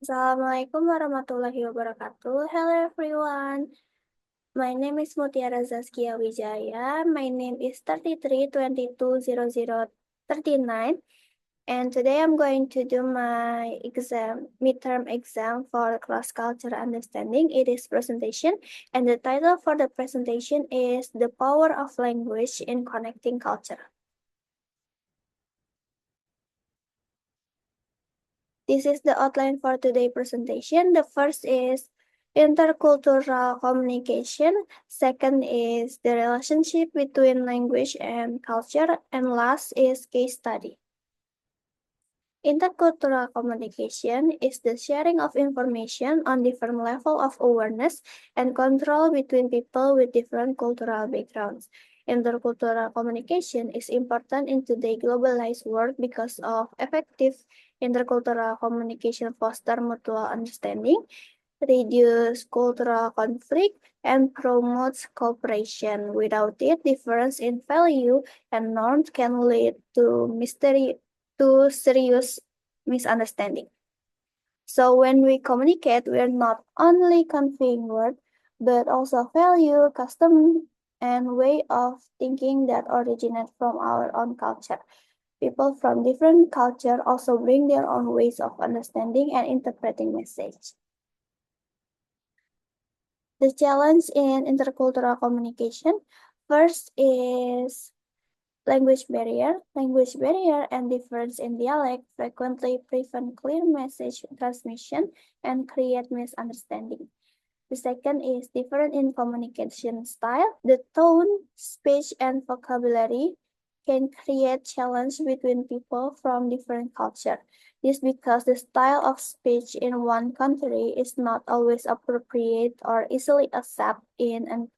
Assalamualaikum warahmatullahi wabarakatuh. Hello everyone. My name is Mutiara Zaskia Wijaya. My name is 33220039. And today I'm going to do my midterm exam for cross cultural understanding. It is presentation, and the title for the presentation is The Power of Language in Connecting Culture. This is the outline for today's presentation. The first is intercultural communication. Second is the relationship between language and culture. And last is case study. Intercultural communication is the sharing of information on different level of awareness and control between people with different cultural backgrounds. Intercultural communication is important in today's globalized world because of effective intercultural communication foster mutual understanding, reduce cultural conflict, and promotes cooperation. Without it, difference in value and norms can lead to serious misunderstanding. So when we communicate, we're not only conveying words, but also value, custom, and way of thinking that originate from our own culture. People from different culture also bring their own ways of understanding and interpreting message. The challenge in intercultural communication first is language barrier. Language barrier and difference in dialect frequently prevent clear message transmission and create misunderstanding. The second is different in communication style. The tone, speech, and vocabulary can create challenge between people from different culture. This because the style of speech in one country is not always appropriate or easily accepted in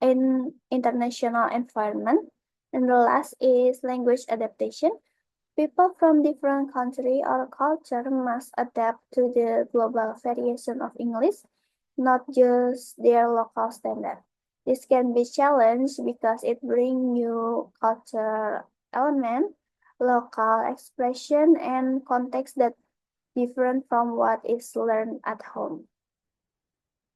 an international environment. And the last is language adaptation. People from different country or culture must adapt to the global variation of English, not just their local standard. This can be challenged because it brings new culture element, local expression, and context that different from what is learned at home.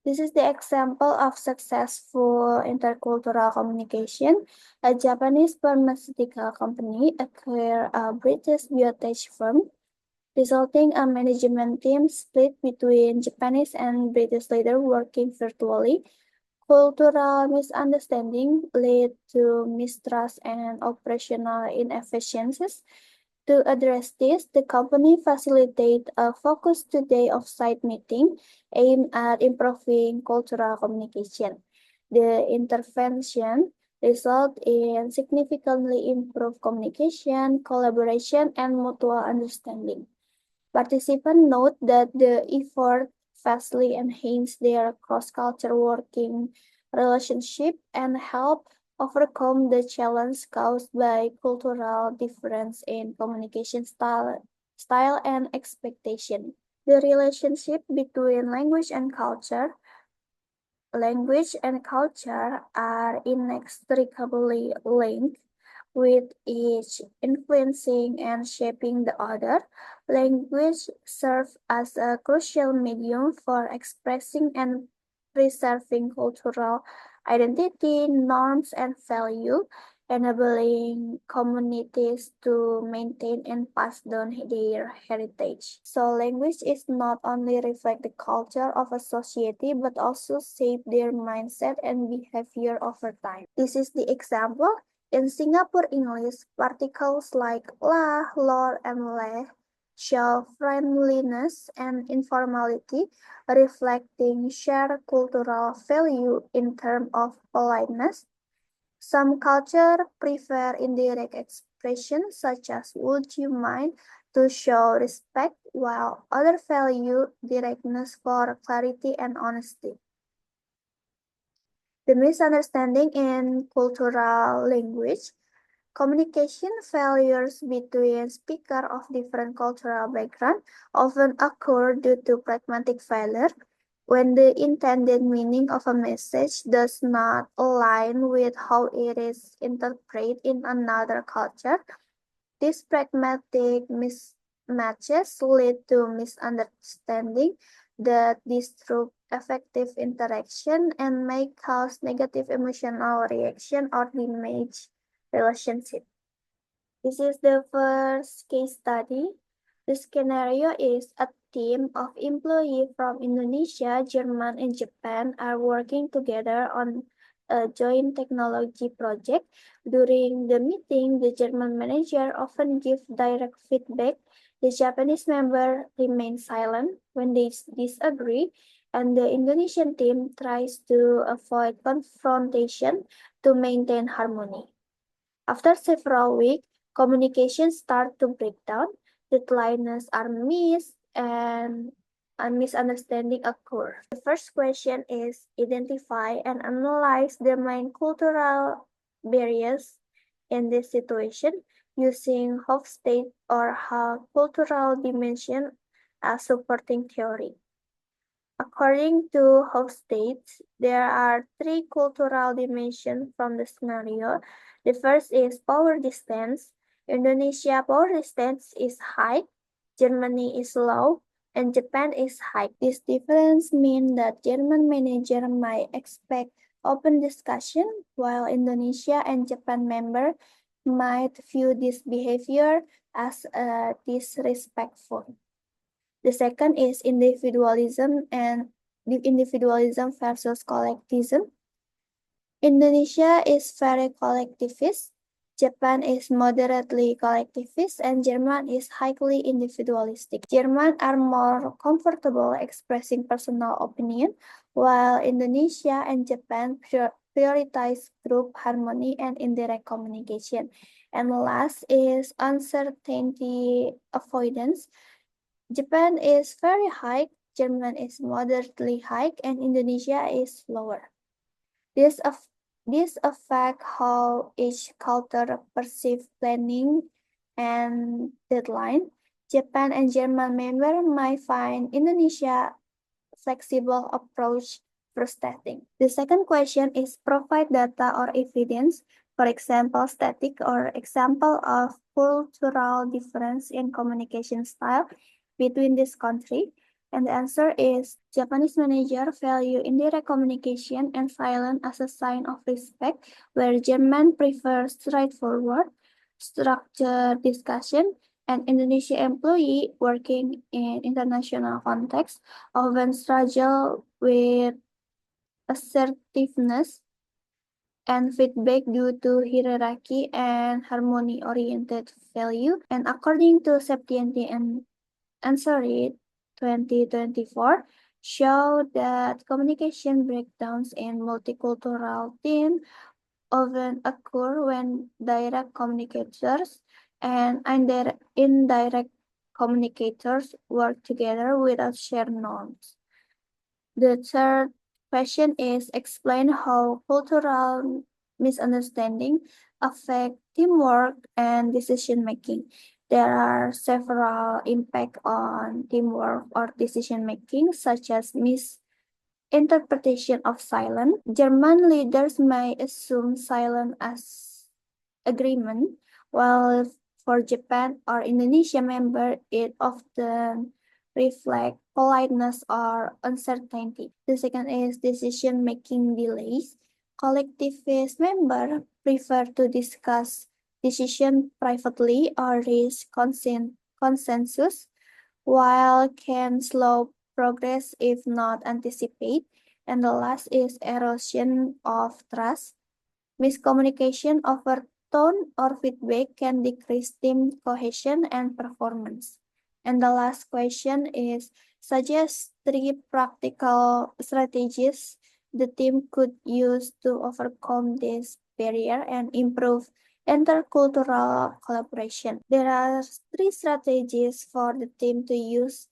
This is the example of successful intercultural communication. A Japanese pharmaceutical company acquired a British biotech firm, resulting a management team split between Japanese and British leaders working virtually. Cultural misunderstanding led to mistrust and operational inefficiencies. To address this, the company facilitated a focused two-day off-site meeting aimed at improving cultural communication. The intervention resulted in significantly improved communication, collaboration, and mutual understanding. Participants note that the effort vastly enhanced their cross-cultural working relationship and helped overcome the challenge caused by cultural difference in communication style and expectation. The relationship between language and culture are inextricably linked, with each influencing and shaping the other. Language serves as a crucial medium for expressing and preserving cultural identity, norms, and value, enabling communities to maintain and pass down their heritage. So language is not only reflect the culture of a society, but also shape their mindset and behavior over time. This is the example. In Singapore English, particles like la, lor, and le show friendliness and informality, reflecting shared cultural value in terms of politeness. Some cultures prefer indirect expression, such as "would you mind," to show respect, while others value directness for clarity and honesty. The misunderstanding in cultural language. Communication failures between speakers of different cultural backgrounds often occur due to pragmatic failure when the intended meaning of a message does not align with how it is interpreted in another culture. This pragmatic matches lead to misunderstanding that disrupt effective interaction and may cause negative emotional reaction or damage relationship. This is the first case study. The scenario is a team of employees from Indonesia, Germany, and Japan are working together on a joint technology project. During the meeting, the German manager often gives direct feedback. The Japanese member remains silent when they disagree, and the Indonesian team tries to avoid confrontation to maintain harmony. After several weeks, communications start to break down, deadlines are missed, and a misunderstanding occur. The first question is identify and analyze the main cultural barriers in this situation using Hofstede or cultural dimension as supporting theory. According to Hofstede, there are three cultural dimensions from the scenario. The first is power distance. Indonesia power distance is high, Germany is low, and Japan is high. This difference means that German manager might expect open discussion, while Indonesia and Japan member might view this behavior as disrespectful. The second is individualism versus collectivism. Indonesia is very collectivist, Japan is moderately collectivist, and Germany is highly individualistic. Germans are more comfortable expressing personal opinion, while Indonesia and Japan prioritize group harmony and indirect communication. And last is uncertainty avoidance. Japan is very high, German is moderately high, and Indonesia is lower. This, this affects how each culture perceive planning and deadline. Japan and German members might find Indonesia flexible approach frustrating. The second question is provide data or evidence, for example, static or example of cultural difference in communication style between this country. And the answer is Japanese manager value indirect communication and silence as a sign of respect, where German prefers straightforward, structured discussion, and Indonesia employee working in international context often struggle with assertiveness and feedback due to hierarchy and harmony-oriented value. And according to Septienti and Ansari 2024, show that communication breakdowns in multicultural teams often occur when direct communicators and indirect communicators work together without shared norms. The third question is explain how cultural misunderstanding affect teamwork and decision making. There are several impacts on teamwork or decision making, such as misinterpretation of silence. German leaders may assume silence as agreement, while for Japan or Indonesia member, it often reflects politeness or uncertainty. The second is decision-making delays. Collectivist members prefer to discuss decision privately or reach consensus, while can slow progress if not anticipated. And the last is erosion of trust. Miscommunication over tone or feedback can decrease team cohesion and performance. And the last question is suggest three practical strategies the team could use to overcome this barrier and improve intercultural collaboration. There are three strategies for the team to use.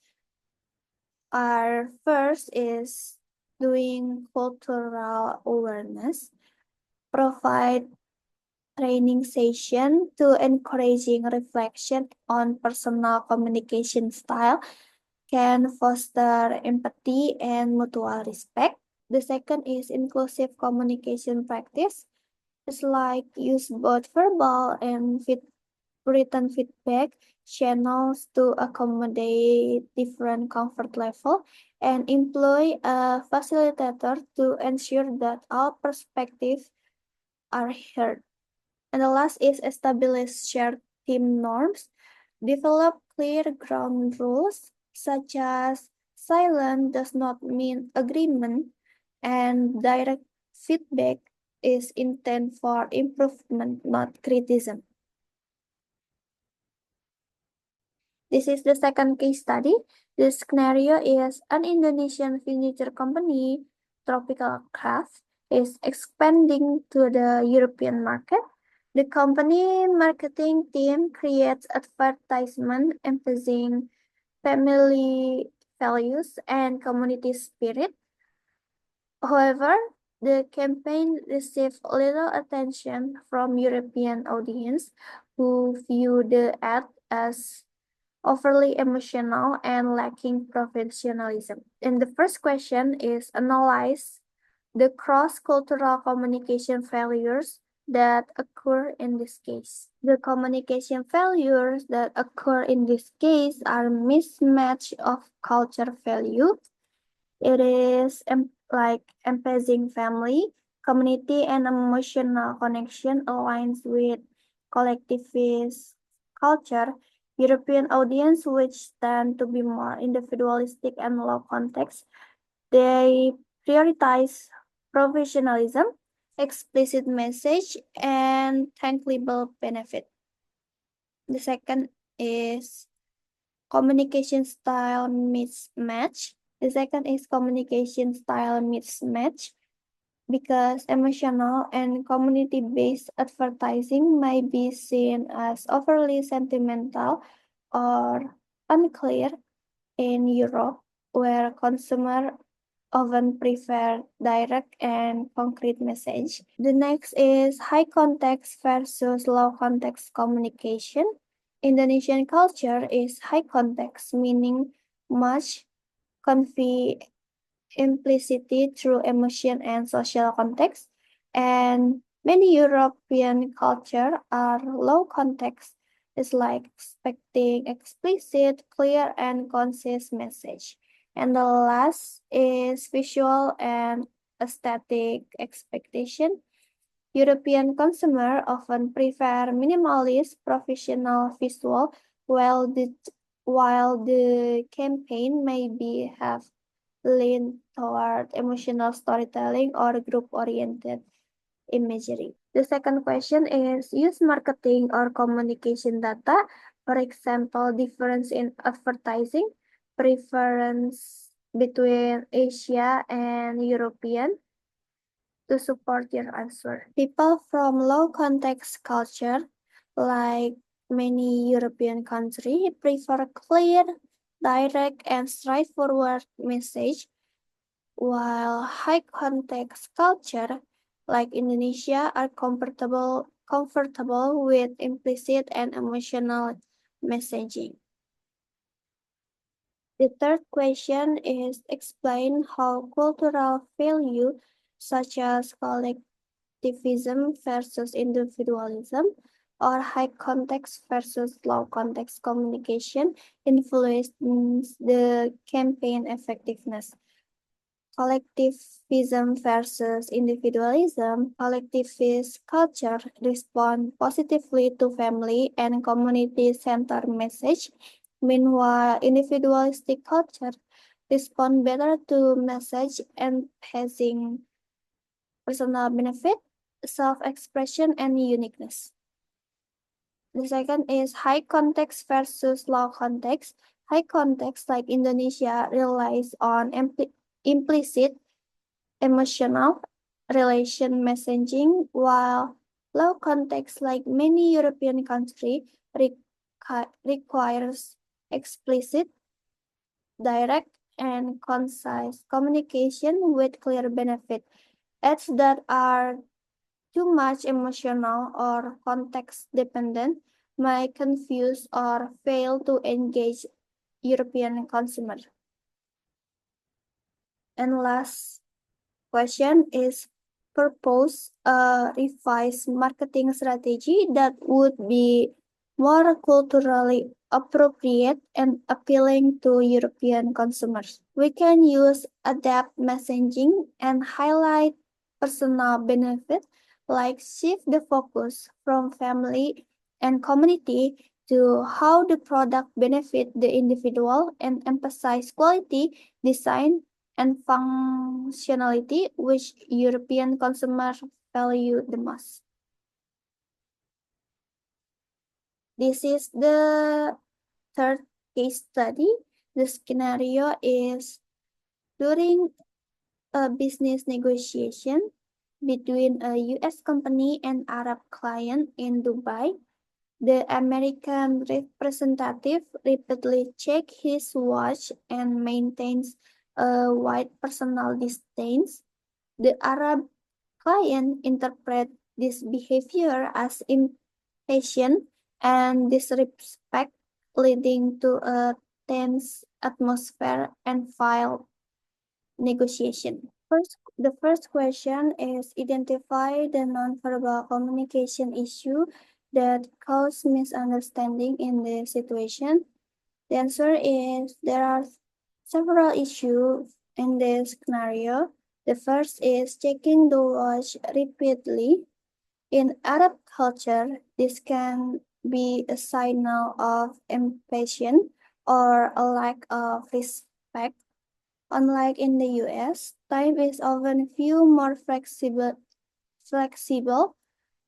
Our first is doing cultural awareness, provide training session to encouraging reflection on personal communication style can foster empathy and mutual respect. The second is inclusive communication practice. It's like use both verbal and written feedback, channels to accommodate different comfort level, and employ a facilitator to ensure that all perspectives are heard. And the last is establish shared team norms, develop clear ground rules such as silence does not mean agreement, and direct feedback is intent for improvement, not criticism. This is the second case study. This scenario is an Indonesian furniture company, Tropical Craft, is expanding to the European market. The company marketing team creates advertisement emphasizing family values and community spirit. However, the campaign received little attention from European audience who view the ad as overly emotional and lacking professionalism. And the first question is analyze the cross-cultural communication failures that occur in this case. The communication failures that occur in this case are mismatch of culture value. It is like emphasizing family, community, and emotional connection aligns with collectivist culture. European audience, which tend to be more individualistic and low context, they prioritize professionalism, explicit message, and tangible benefit. The second is communication style mismatch. The second is communication style mismatch because emotional and community-based advertising may be seen as overly sentimental or unclear in Europe, where consumers often prefer direct and concrete message. The next is high context versus low context communication. Indonesian culture is high context, meaning much convey implicitly through emotion and social context, and many European culture are low context. It's like expecting explicit, clear, and concise message. And the last is visual and aesthetic expectation. European consumers often prefer minimalist professional visual, while the campaign may be have lean toward emotional storytelling or group-oriented imagery. The second question is use marketing or communication data. For example, difference in advertising preference between Asia and European to support your answer. People from low context culture, like many European countries, prefer clear, direct, and straightforward message, while high context culture, like Indonesia, are comfortable with implicit and emotional messaging. The third question is explain how cultural value such as collectivism versus individualism or high context versus low context communication influence the campaign effectiveness. Collectivism versus individualism. Collectivist culture respond positively to family and community-centered message. Meanwhile, individualistic culture respond better to message emphasizing personal benefit, self-expression, and uniqueness. The second is high context versus low context. High context, like Indonesia, relies on implicit emotional relation messaging, while low context, like many European countries, requires explicit, direct, and concise communication with clear benefit. Ads that are too much emotional or context dependent may confuse or fail to engage European consumers. And last question is propose a revised marketing strategy that would be more culturally appropriate and appealing to European consumers. We can use adapt messaging and highlight personal benefit, like shift the focus from family and community to how the product benefit the individual and emphasize quality, design, and functionality which European consumers value the most. This is the third case study. The scenario is during a business negotiation between a US company and Arab client in Dubai. The American representative repeatedly checks his watch and maintains a wide personal distance. The Arab client interprets this behavior as impatient and disrespect, leading to a tense atmosphere and filed negotiation. The first question is identify the nonverbal communication issue that caused misunderstanding in the situation. The answer is there are several issues in this scenario. The first is checking the watch repeatedly. In Arab culture, this can be a signal of impatience or a lack of respect. Unlike in the US, time is often viewed more flexible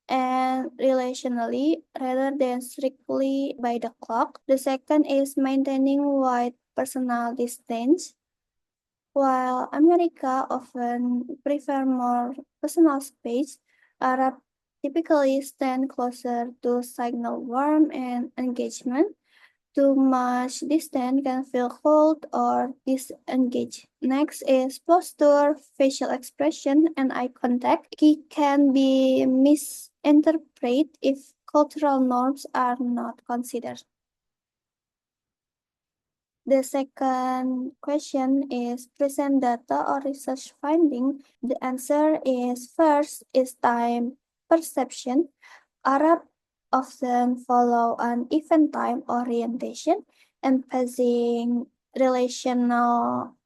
and relationally rather than strictly by the clock. The second is maintaining wide personal distance. While America often prefer more personal space, Arab typically stand closer to signal warmth and engagement. Too much distance can feel cold or disengaged. Next is posture, facial expression, and eye contact. It can be misinterpreted if cultural norms are not considered. The second question is present data or research finding. The answer is first is time perception. Arab often follow an event time orientation, emphasizing relational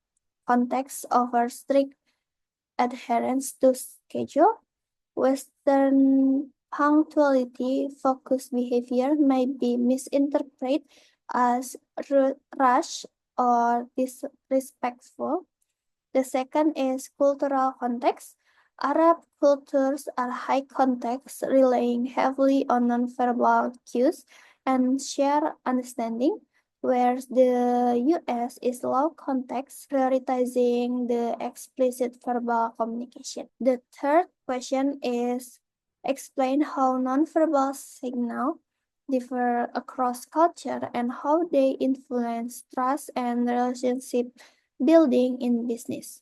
context over strict adherence to schedule. Western punctuality focused behavior may be misinterpreted as rush or disrespectful. The second is cultural context. Arab cultures are high context, relying heavily on nonverbal cues and shared understanding, whereas the US is low context, prioritizing the explicit verbal communication. The third question is explain how nonverbal signals differ across culture and how they influence trust and relationship building in business.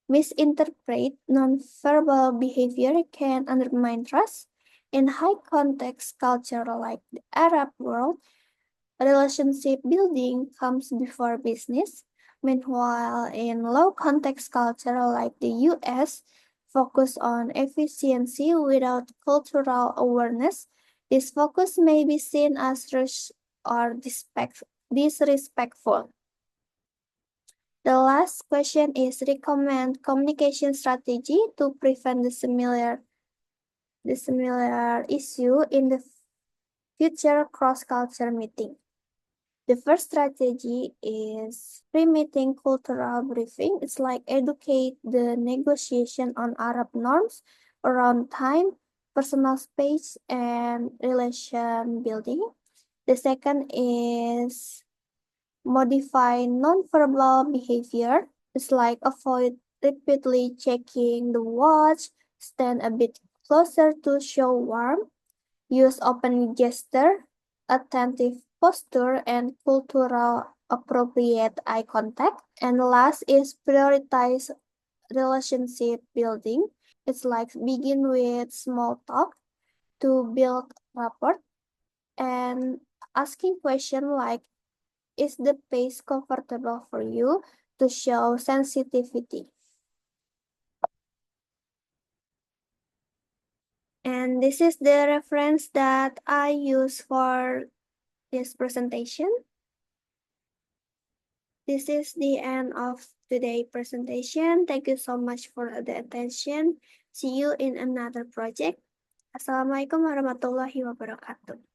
Misinterpret nonverbal behavior can undermine trust. In high context culture like the Arab world, relationship building comes before business. Meanwhile, in low context culture like the US, focus on efficiency without cultural awareness. This focus may be seen as rush or disrespectful. The last question is recommend communication strategy to prevent the similar issue in the future cross-culture meeting. The first strategy is pre-meeting cultural briefing. It's like educate the negotiation on Arab norms around time, personal space, and relation building. The second is modify nonverbal behavior. It's like avoid repeatedly checking the watch, stand a bit closer to show warmth, use open gesture, attentive posture, and cultural appropriate eye contact. And last is prioritize relationship building. It's like begin with small talk to build rapport and asking question like is the pace comfortable for you to show sensitivity? And this is the reference that I use for this presentation. This is the end of today's presentation. Thank you so much for the attention. See you in another project. Assalamualaikum warahmatullahi wabarakatuh.